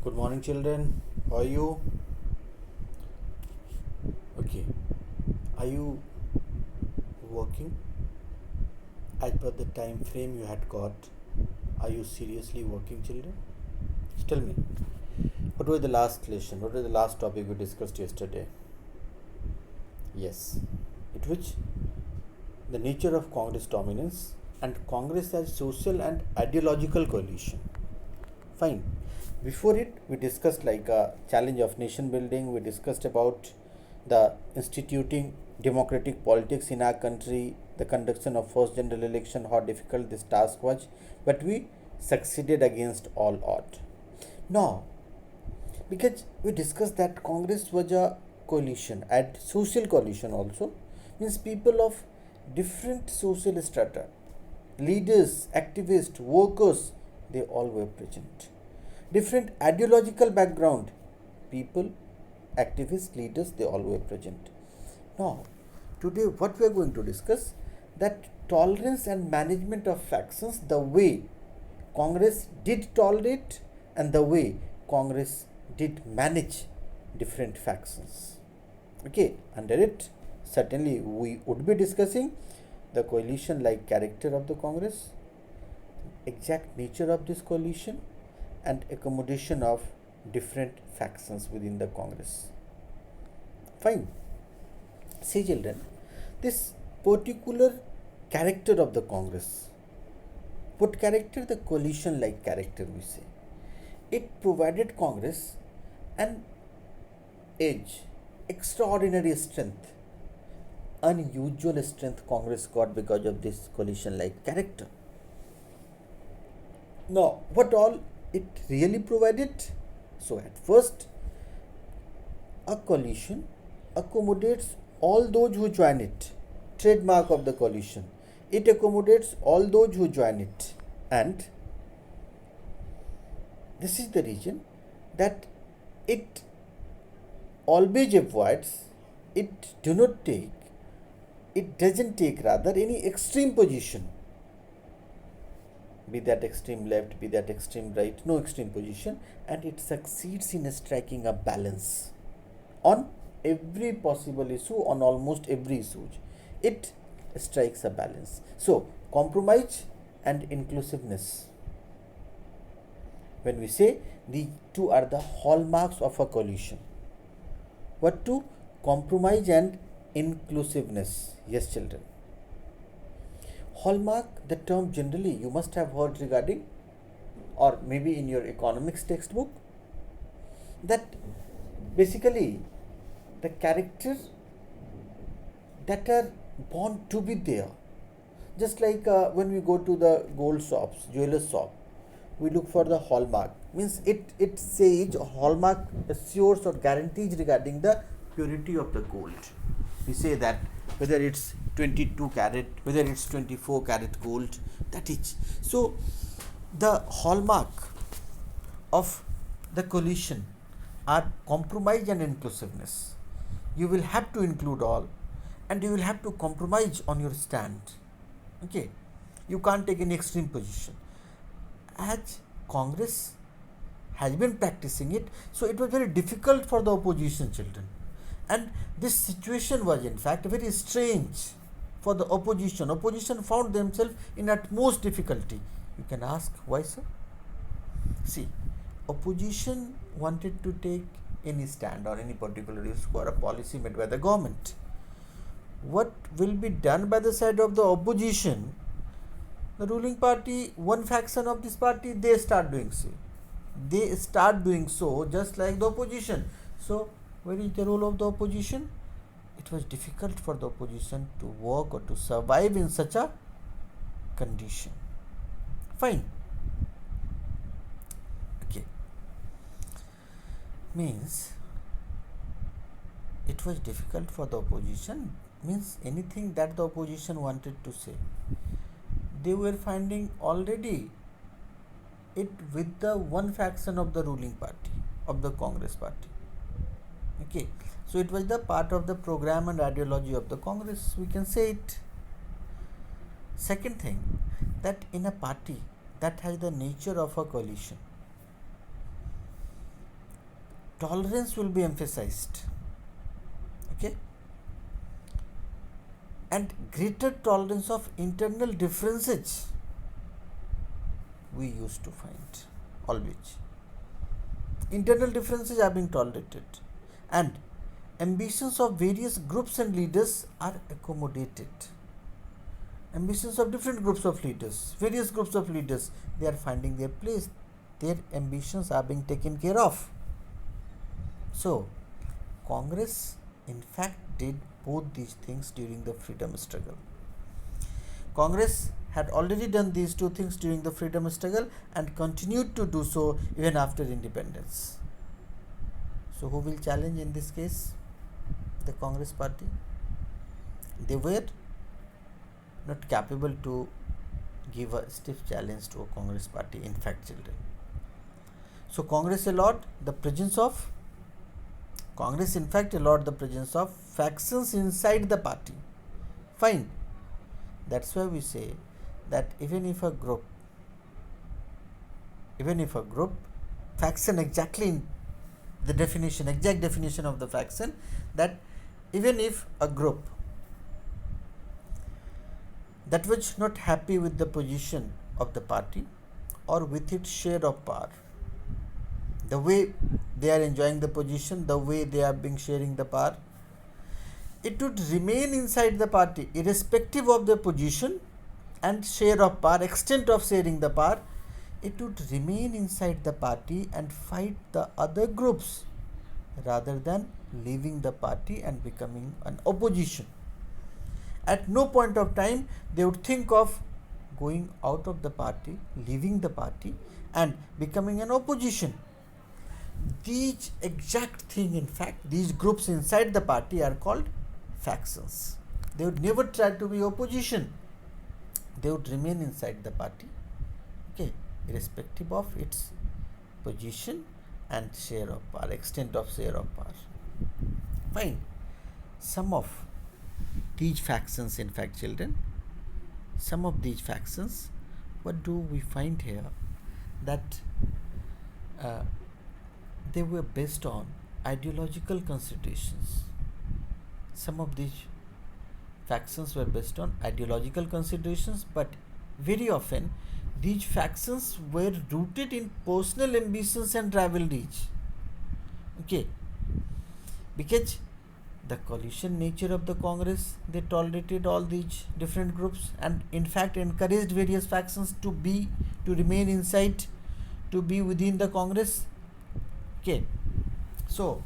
Good morning, children. How are you? Okay. Are you working as per the time frame you had got? Are you seriously working, children? Tell me. What was the last lesson? What was the last topic we discussed yesterday? Yes. It was the nature of Congress dominance and Congress as social and ideological coalition. Fine. Before it, we discussed like a challenge of nation building. We discussed about the instituting democratic politics in our country, the conduction of first general election, how difficult this task was, but we succeeded against all odds. Now, because we discussed that Congress was a coalition and social coalition also, means people of different social strata, leaders, activists, workers, they all were present. Different ideological background, people, activists, leaders, they all were present. Now, today what we are going to discuss, that tolerance and management of factions, the way Congress did tolerate and the way Congress did manage different factions. Okay, under it, certainly we would be discussing the coalition like character of the Congress, exact nature of this coalition, and accommodation of different factions within the Congress. Fine. See, children, this particular character of the Congress, what character? The coalition like character, we say. It provided Congress an edge, extraordinary strength, unusual strength Congress got because of this coalition like character. Now, what all it really provided? So, at first, a coalition accommodates all those who join it. Trademark of the coalition. It accommodates all those who join it. And this is the reason that it always avoids, it do not take, it doesn't take rather any extreme position, be that extreme left, be that extreme right, no extreme position, and it succeeds in striking a balance on every possible issue, on almost every issue. It strikes a balance. So, compromise and inclusiveness. When we say the two are the hallmarks of a coalition. What two? Compromise and inclusiveness. Yes, children. Hallmark, the term generally you must have heard regarding, or maybe in your economics textbook, that basically the characters that are born to be there. Just like when we go to the gold shops, jeweler's shop, we look for the hallmark. Means it says hallmark assures or guarantees regarding the purity of the gold. We say that whether it's 22 carat, whether it's 24 carat gold, that is. So the hallmark of the coalition are compromise and inclusiveness. You will have to include all and you will have to compromise on your stand. Okay, you can't take any extreme position. As Congress has been practicing it, so it was very difficult for the opposition, children. And this situation was in fact very strange for the opposition. Opposition found themselves in utmost difficulty. You can ask why, sir? See, opposition wanted to take any stand on any particular issue or a policy made by the government. What will be done by the side of the opposition? The ruling party, one faction of this party, they start doing so. They start doing so just like the opposition. So, where is the role of the opposition? It was difficult for the opposition to work or to survive in such a condition. Fine. Okay. Means it was difficult for the opposition, means anything that the opposition wanted to say, they were finding already it with the one faction of the ruling party, of the Congress party. Okay, so it was the part of the program and ideology of the Congress, we can say it. Second thing, that in a party that has the nature of a coalition, tolerance will be emphasized, okay, and greater tolerance of internal differences we used to find always. Internal differences are being tolerated and ambitions of various groups and leaders are accommodated. Ambitions of different groups of leaders, various groups of leaders, they are finding their place. Their ambitions are being taken care of. So, Congress in fact did both these things during the freedom struggle. Congress had already done these two things during the freedom struggle and continued to do so even after independence. So, who will challenge in this case? The Congress party. They were not capable to give a stiff challenge to a Congress party, in fact, children. So, Congress in fact allowed the presence of factions inside the party. Fine. That's why we say that even if a group, faction, exactly in the definition, exact definition of the faction, that even if a group that was not happy with the position of the party or with its share of power, the way they are enjoying the position, the way they are being sharing the power, it would remain inside the party irrespective of the position and share of power, extent of sharing the power. It would remain inside the party and fight the other groups rather than leaving the party and becoming an opposition. At no point of time they would think of going out of the party, leaving the party and becoming an opposition. These exact thing, in fact, these groups inside the party are called factions. They would never try to be opposition. They would remain inside the party, okay, irrespective of its position and share of power, extent of share of power. Fine. Some of these factions, in fact, children, some of these factions, what do we find here? That they were based on ideological considerations. Some of these factions were based on ideological considerations, but very often these factions were rooted in personal ambitions and rivalries. Okay, because the coalition nature of the Congress, they tolerated all these different groups and in fact encouraged various factions to remain inside, to be within the Congress. Okay, so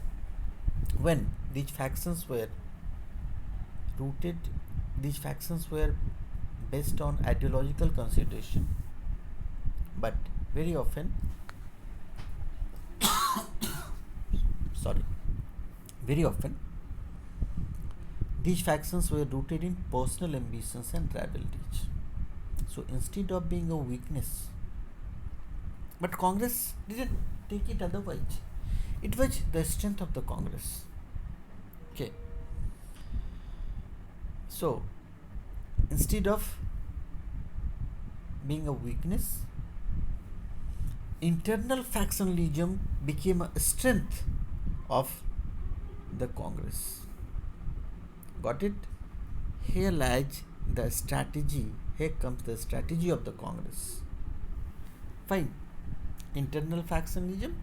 when these factions were based on ideological consideration, but very often these factions were rooted in personal ambitions and rivalries. So instead of being a weakness, but Congress didn't take it otherwise. It was the strength of the Congress. Okay. So instead of being a weakness, internal factionalism became a strength of the Congress. Got it? Here lies the strategy. Here comes the strategy of the Congress. Fine. Internal factionalism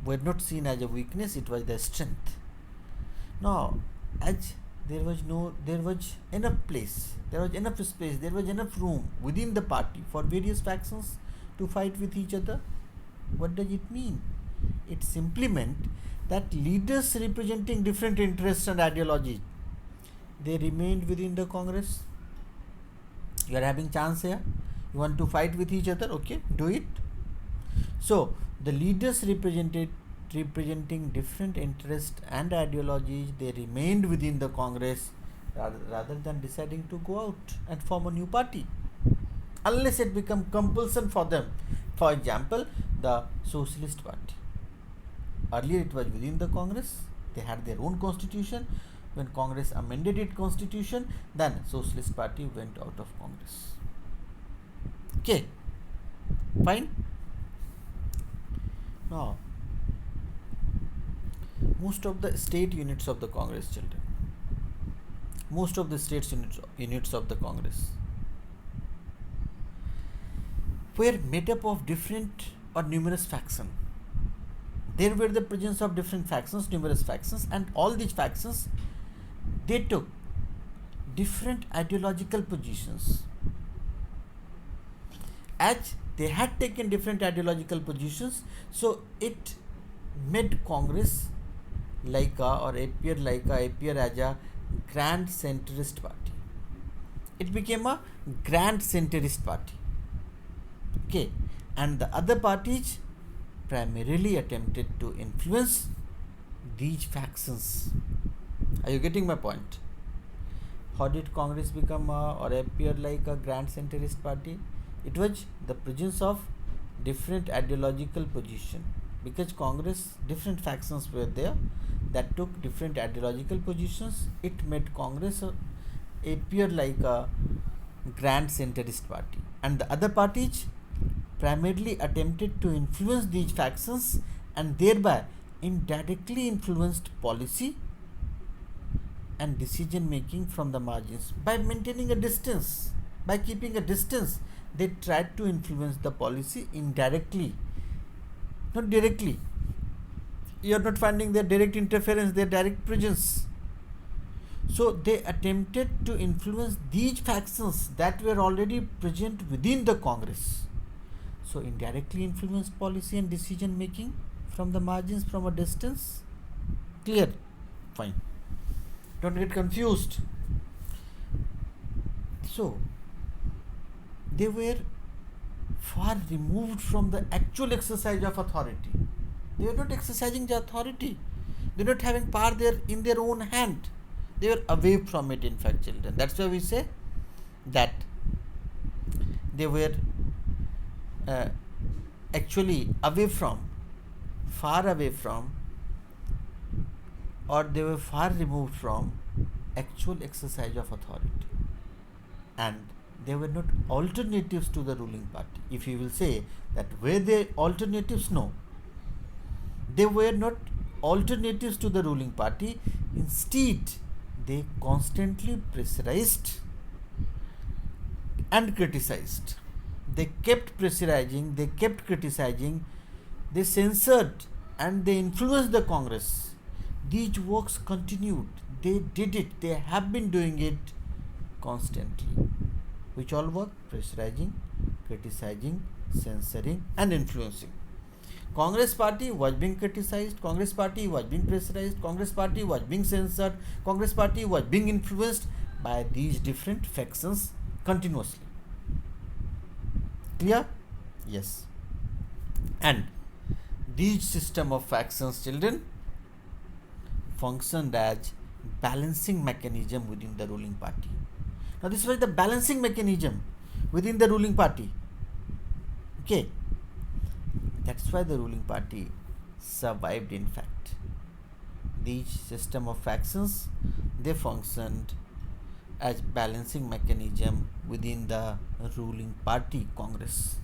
were not seen as a weakness, it was the strength. Now, as there was enough place, there was enough space, there was enough room within the party for various factions to fight with each other. What does it mean? It simply meant that leaders representing different interests and ideologies, they remained within the Congress. You are having chance here. You want to fight with each other? Okay, do it. So the leaders representing different interests and ideologies, they remained within the Congress rather than deciding to go out and form a new party, unless it become compulsion for them. For example, the Socialist Party. Earlier it was within the Congress. They had their own constitution. When Congress amended its constitution, then Socialist Party went out of Congress. Okay, fine. Now, most of the state units of the Congress, children, most of the states units of the Congress were made up of different or numerous factions. There were the presence of different factions, numerous factions, and all these factions, they took different ideological positions. As they had taken different ideological positions, so it made Congress appear as a grand centrist party. It became a grand centrist party. Okay, and the other parties primarily attempted to influence these factions. Are you getting my point? How did Congress become or appear like a grand centrist party? It was the presence of different ideological position, because Congress, different factions were there that took different ideological positions. It made Congress appear like a grand centrist party, and the other parties primarily attempted to influence these factions and thereby indirectly influenced policy and decision making from the margins. By maintaining a distance, by keeping a distance, they tried to influence the policy indirectly, not directly. You are not finding their direct interference, their direct presence. So they attempted to influence these factions that were already present within the Congress. So indirectly influenced policy and decision making from the margins, from a distance. Clear? Fine. Don't get confused. So they were far removed from the actual exercise of authority. They were not exercising the authority. They were not having power there in their own hand. They were away from it, in fact, children. That's why we say that they were actually away from, far away from, or they were far removed from actual exercise of authority. And they were not alternatives to the ruling party. If you will say that were they alternatives, no. They were not alternatives to the ruling party. Instead, they constantly pressurized and criticized. They kept pressurizing, they kept criticizing, they censored and they influenced the Congress. These works continued. They did it. They have been doing it constantly. Which all work? Pressurizing, criticizing, censoring and influencing. Congress party was being criticized, Congress party was being pressurized, Congress party was being censored, Congress party was being influenced by these different factions continuously. Clear? Yes. And these system of factions, children, functioned as balancing mechanism within the ruling party. Now this was the balancing mechanism within the ruling party. Okay. That's why the ruling party survived, in fact. These system of factions, they functioned as balancing mechanism within the ruling party, Congress.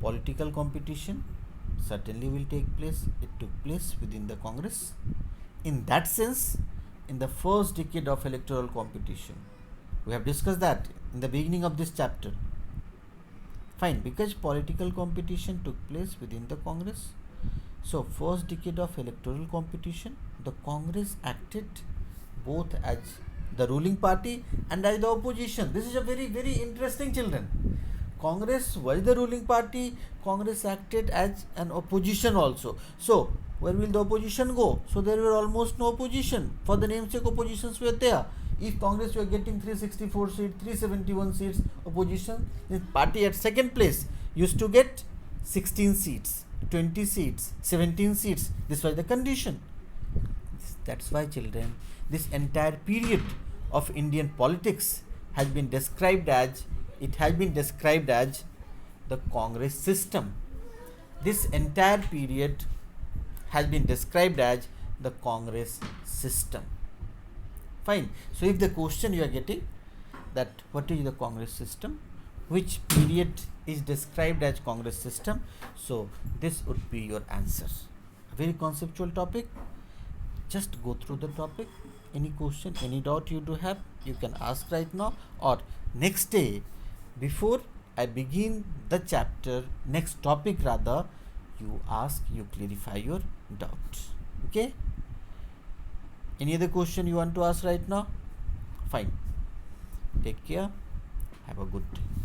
Political competition certainly will take place. It took place within the Congress. In that sense, in the first decade of electoral competition, we have discussed that in the beginning of this chapter. Fine, because political competition took place within the Congress. So, first decade of electoral competition, the Congress acted both as the ruling party and as the opposition. This is a very, very interesting, children. Congress was the ruling party, Congress acted as an opposition also. So, where will the opposition go? So, there were almost no opposition. For the namesake, oppositions were there. If Congress were getting 364 seats, 371 seats, opposition, the party at second place used to get 16 seats, 20 seats, 17 seats. This was the condition. That's why, children, this entire period of Indian politics has been described as, the Congress system. This entire period has been described as the Congress system. Fine. So if the question you are getting that what is the Congress system, which period is described as Congress system, so this would be your answer. A very conceptual topic, Just go through the topic. Any question, any doubt you do have, you can ask right now, or next day before I begin the chapter, next topic rather, you ask, you clarify your doubts. Okay? Any other question you want to ask right now? Fine. Take care. Have a good day.